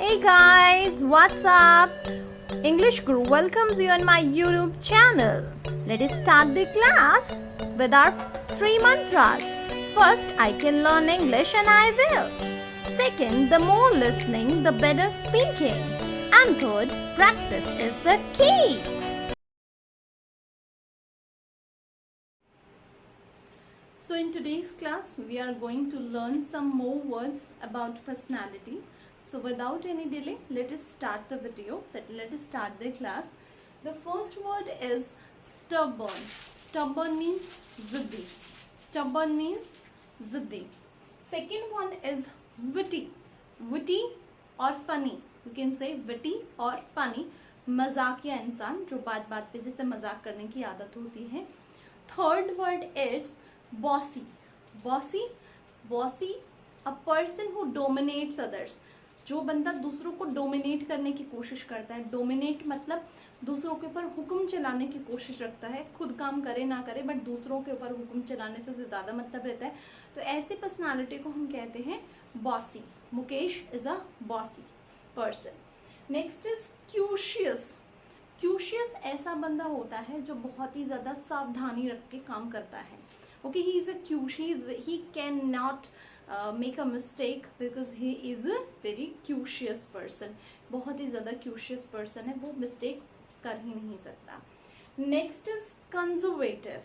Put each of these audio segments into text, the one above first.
Hey guys, what's up? English Guru welcomes you on my YouTube channel. Let us start the class with our three mantras. First, I can learn English and I will. Second, the more listening, the better speaking. And third, practice is the key. So in today's class, we are going to learn some more words about personality. So without any delay, let us start the video. So let us start the class. The first word is stubborn. Stubborn means ziddi. Stubborn means ziddi. Second one is witty. Witty or funny. You can say witty or funny. मजाकिया इंसान जो बात बात पे जैसे मजाक करने की आदत होती है. Third word is bossy. Bossy, a person who dominates others. जो बंदा दूसरों को डोमिनेट करने की कोशिश करता है. डोमिनेट मतलब दूसरों के ऊपर हुक्म चलाने की कोशिश रखता है. खुद काम करे ना करे बट दूसरों के ऊपर हुक्म चलाने से ज़्यादा मतलब रहता है. तो ऐसी पर्सनालिटी को हम कहते हैं bossy. Mukesh is a bossy person. Next is cautious. Cautious ऐसा बंदा होता है जो बहुत ही ज़्यादा सावधानी रख के काम करता है. Okay, he is a cautious. He can not make a mistake because he is a very cautious person. बहुत ही ज़्यादा क्यूशियस पर्सन है, वो मिस्टेक कर ही नहीं सकता. Next is conservative.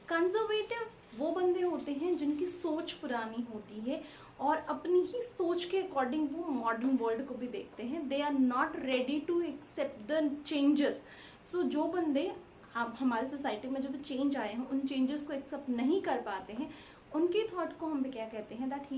कंजर्वेटिव वो बंदे होते हैं जिनकी सोच पुरानी होती है और अपनी ही सोच के अकॉर्डिंग वो मॉडर्न वर्ल्ड को भी देखते हैं. They are not ready to accept the changes. So जो बंदे अब हमारे सोसाइटी में जो भी चेंज आए हैं उन चेंजेस को एक्सेप्ट नहीं कर पाते हैं, उनकी थॉट को हम क्या कहते हैं, that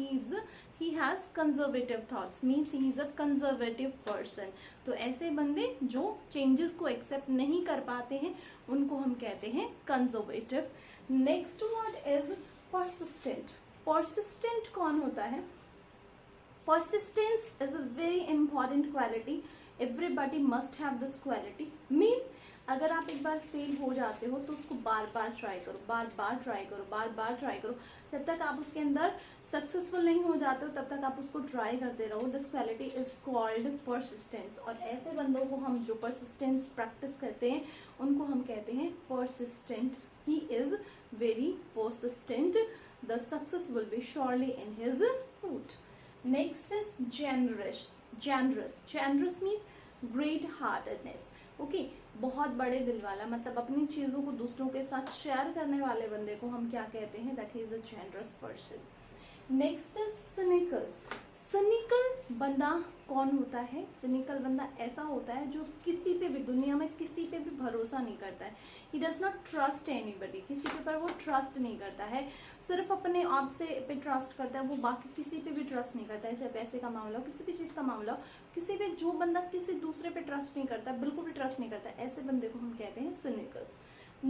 he has conservative thoughts. Means he is a conservative person. तो ऐसे बंदे जो चेंजेस को एक्सेप्ट नहीं कर पाते हैं उनको हम कहते हैं conservative. Next word is persistent. Persistent कौन होता है? Persistence is a very important quality. Everybody must have this quality. Means अगर आप एक बार फेल हो जाते हो तो उसको बार बार ट्राई करो, बार बार ट्राई करो, बार बार ट्राई करो. जब तक आप उसके अंदर सक्सेसफुल नहीं हो जाते हो तब तक आप उसको ट्राई करते रहो. This quality is called persistence. और ऐसे बंदों को हम जो परसिस्टेंस प्रैक्टिस करते हैं उनको हम कहते हैं persistent. He is very persistent. The success will be surely in his foot. Next is generous. Generous means great heartedness. Okay, बहुत बड़े दिल वाला, मतलब अपनी चीज़ों को दूसरों के साथ शेयर करने वाले बंदे को हम क्या कहते हैं? That he is a generous person. Next is cynical. Cynical बंदा कौन होता है? सिनिकल बंदा ऐसा होता है जो किसी पे भी, दुनिया में किसी पे भी भरोसा नहीं करता है. He does not trust anybody. किसी के ऊपर वो ट्रस्ट नहीं करता है, सिर्फ अपने आप से पे ट्रस्ट करता है. वो बाकी किसी पे भी ट्रस्ट नहीं करता है, चाहे पैसे का मामला हो, किसी भी चीज़ का मामला हो. किसी भी, जो बंदा किसी दूसरे पे ट्रस्ट नहीं करता, बिल्कुल भी ट्रस्ट नहीं करता, ऐसे बंदे को हम कहते हैं cynical.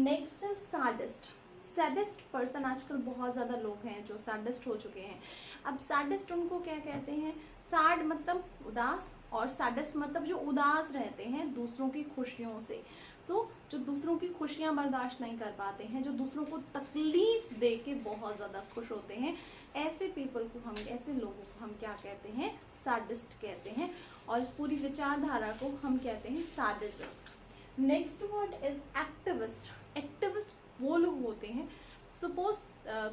Next is sadist. Sadist person, आजकल बहुत ज़्यादा लोग हैं जो सैडिस्ट हो चुके हैं. अब सैडिस्ट उनको क्या कहते हैं? सैड मतलब उदास और सैडिस्ट मतलब जो उदास रहते हैं दूसरों की खुशियों से. तो जो दूसरों की खुशियाँ बर्दाश्त नहीं कर पाते हैं, जो दूसरों को तकलीफ दे के बहुत ज़्यादा खुश होते हैं, ऐसे पीपल को हम, ऐसे लोगों को हम क्या कहते हैं? सैडिस्ट कहते हैं. और इस पूरी विचारधारा को हम कहते हैं sadism. Next word is activist. Activist वो लोग होते हैं, सपोज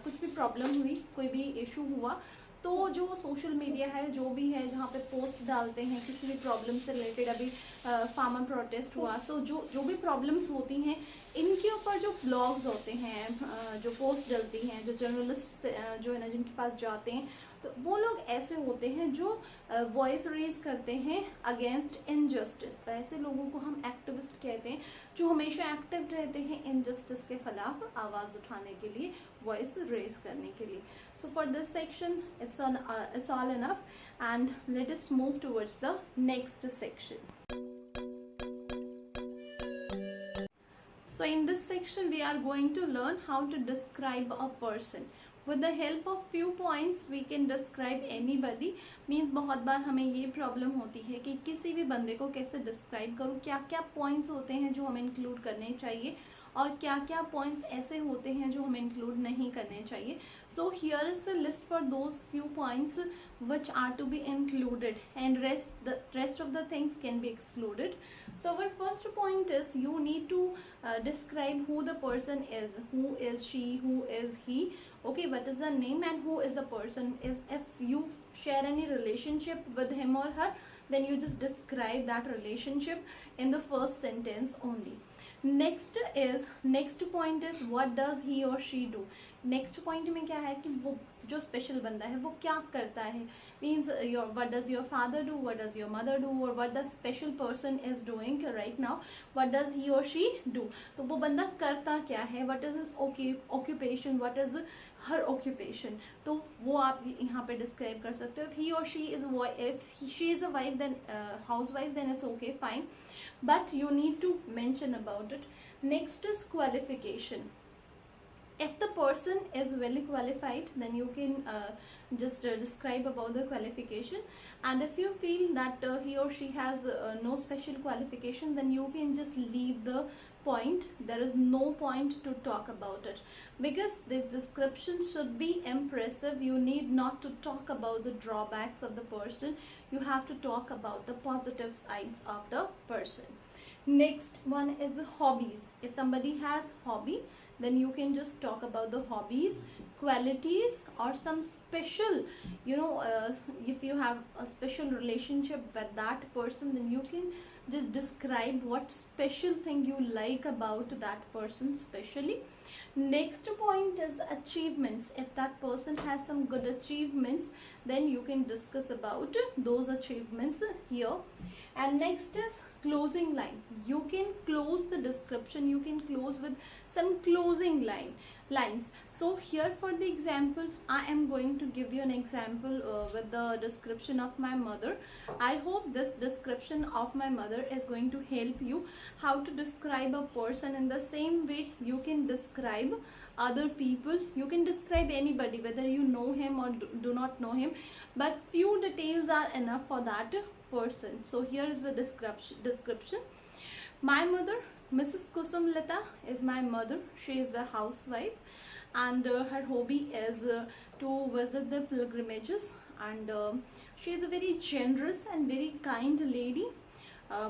कुछ भी प्रॉब्लम हुई, कोई भी इशू हुआ, तो जो सोशल मीडिया है, जो भी है, जहाँ पे पोस्ट डालते हैं किसी भी प्रॉब्लम से रिलेटेड. अभी फार्मर प्रोटेस्ट हुआ, सो जो भी प्रॉब्लम्स होती हैं इनके ऊपर जो ब्लॉग्स होते हैं, जो पोस्ट डलती हैं, जो जर्नलिस्ट जो है ना जिनके पास जाते हैं, तो वो लोग ऐसे होते हैं जो वॉइस रेज करते हैं अगेंस्ट इनजस्टिस. तो ऐसे लोगों को हम एक्टिविस्ट कहते हैं, जो हमेशा एक्टिव रहते हैं इनजस्टिस के खिलाफ आवाज़ उठाने के लिए, वॉइस रेज करने के लिए. So for this section it's all enough, and let us move towards the next section. So in this section we are going to learn how to describe a person. With the help of few points we can describe anybody. Means बहुत बार हमें ये problem होती है कि किसी भी बंदे को कैसे डिस्क्राइब करूँ, क्या क्या पॉइंट्स होते हैं जो हमें इंक्लूड करने चाहिए और क्या क्या पॉइंट्स ऐसे होते हैं जो हमें इंक्लूड नहीं करने चाहिए. So here is the list for those few points which are to be included, and rest of the things can be excluded. So our first point is you need to describe who the person is, who is she, who is he. Okay, what is the name and who is the person is. If you share any relationship with him or her, then you just describe that relationship in the first sentence only. Next point is what does he or she do. Next point में क्या है कि वो जो special बंदा है वो क्या करता है. Means your what does your father do, what does your mother do, और what the special person is doing right now, what does he और शी डू. तो वो बंदा करता क्या है, what is his occupation, what is her occupation. तो वो आप यहाँ पे डिस्क्राइब कर सकते हो. ही और she is she is a wife then housewife then it's okay fine, but you need to mention about it. Next is qualification. If the person is well qualified, then you can just describe about the qualification, and if you feel that he or she has no special qualification, then you can just leave the point. There is no point to talk about it, because the description should be impressive. You need not to talk about the drawbacks of the person, you have to talk about the positive sides of the person. Next one is hobbies. If somebody has hobby, then you can just talk about the hobbies, qualities, or some special, if you have a special relationship with that person, then you can just describe what special thing you like about that person specially. Next point is achievements. If that person has some good achievements, then you can discuss about those achievements here. And next is closing line. You can close the description, you can close with some closing lines. So here for the example, I am going to give you an example with the description of my mother. I hope this description of my mother is going to help you how to describe a person. In the same way you can describe other people, you can describe anybody whether you know him or do not know him, but few details are enough for that person. So here is the description. My mother, Mrs. Kusum Lata, is my mother. She is the housewife, and her hobby is to visit the pilgrimages, and she is a very generous and very kind lady.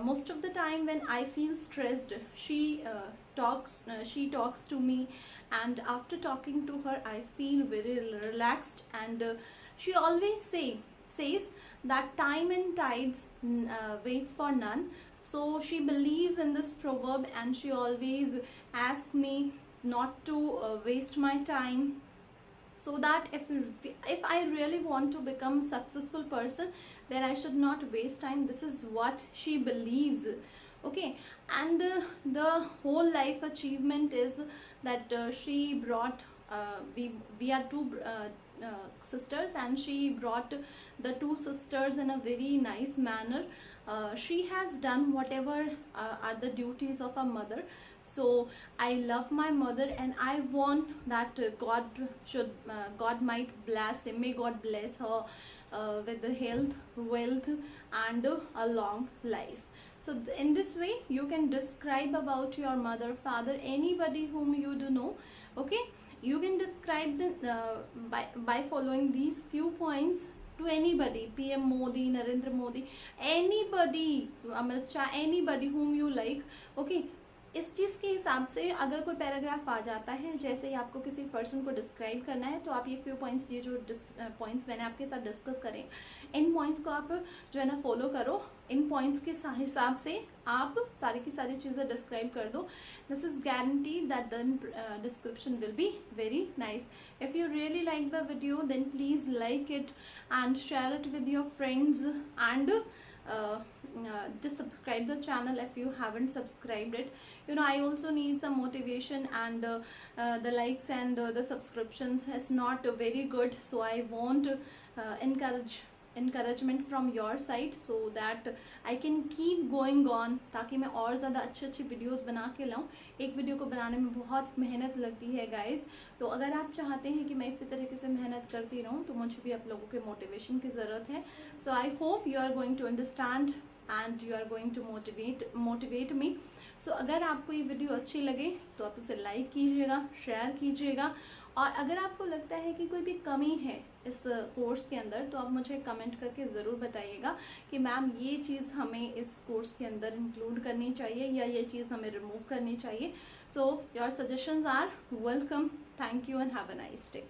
Most of the time when I feel stressed, she talks to me, and after talking to her I feel very relaxed, and she always says that time and tides waits for none. So she believes in this proverb, and she always asks me not to waste my time, so that if I really want to become successful person, then I should not waste time. This is what she believes. Okay, and the whole life achievement is that she brought we are two sisters, and she brought the two sisters in a very nice manner. She has done whatever are the duties of a mother. So I love my mother, and I want that God might bless him, may God bless her with the health, wealth, and a long life. So in this way you can describe about your mother, father, anybody whom you do know. Okay, you can describe by following these few points to anybody. PM Modi, Narendra Modi, anybody, Amit Shah, anybody whom you like. Okay, इस चीज़ के हिसाब से अगर कोई paragraph आ जाता है, जैसे ही आपको किसी पर्सन को डिस्क्राइब करना है, तो आप ये फ्यू पॉइंट्स, ये जो पॉइंट्स मैंने आपके साथ डिस्कस करें, इन पॉइंट्स को आप जो है ना फॉलो करो. इन पॉइंट्स के हिसाब से आप सारी की सारी चीज़ें डिस्क्राइब कर दो. This is guarantee that the description will be very nice. If you really like the video, then please like it and share it with your friends, and just subscribe the channel if you haven't subscribed it. I also need some motivation, and the likes and the subscriptions is not very good, so I want encouragement from your side, so that I can keep going on, ताकि मैं और ज़्यादा अच्छी videos बना के लाऊँ. एक video को बनाने में बहुत मेहनत लगती है गाइस, तो अगर आप चाहते हैं कि मैं इसी तरीके से मेहनत करती रहूँ, तो मुझे भी आप लोगों के मोटिवेशन की ज़रूरत है. So I hope you are going to understand and you are going to motivate me. So अगर आपको ये वीडियो अच्छी लगे तो आप उसे लाइक कीजिएगा, शेयर कीजिएगा, और अगर आपको लगता है कि कोई भी कमी है इस कोर्स के अंदर तो आप मुझे कमेंट करके ज़रूर बताइएगा कि मैम ये चीज़ हमें इस कोर्स के अंदर इंक्लूड करनी चाहिए या ये चीज़ हमें रिमूव करनी चाहिए। So your suggestions are welcome. Thank you and have a nice day.